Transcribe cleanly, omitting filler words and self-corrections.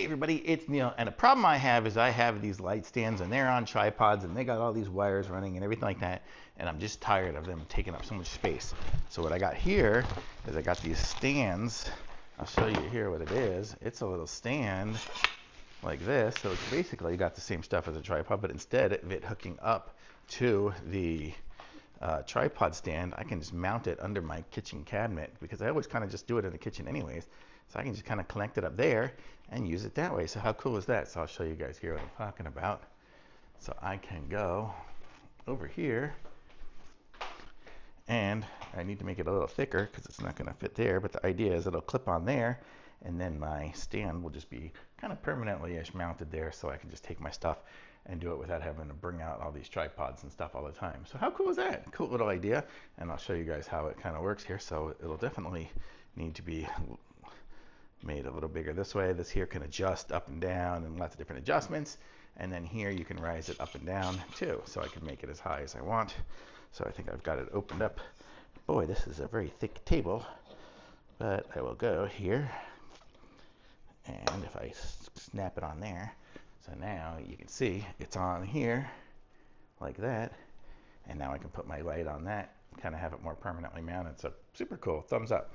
Hey everybody, it's Neil, and the problem I have is I have these light stands and they're on tripods and they got all these wires running and everything like that, and I'm just tired of them taking up so much space. So what I got here is I got these stands. I'll show you here what it is. It's a little stand like this, so it's basically got the same stuff as a tripod, but instead of it hooking up to the tripod stand, I can just mount it under my kitchen cabinet, because I always kind of just do it in the kitchen anyways. So I can just kind of connect it up there and use it that way. So how cool is that? So I'll show you guys here what I'm talking about. So I can go over here, and I need to make it a little thicker because it's not going to fit there, but the idea is it'll clip on there, and then my stand will just be kind of permanently-ish mounted there, so I can just take my stuff and do it without having to bring out all these tripods and stuff all the time. So how cool is that? Cool little idea, and I'll show you guys how it kind of works here. So it'll definitely need to be made a little bigger this way. This here can adjust up and down and lots of different adjustments, and then here you can rise it up and down too, so I can make it as high as I want. So I think I've got it opened up. Boy, this is a very thick table, but I will go here, and if I snap it on there, so now you can see it's on here like that, and now I can put my light on that, kind of have it more permanently mounted. So super cool. Thumbs up.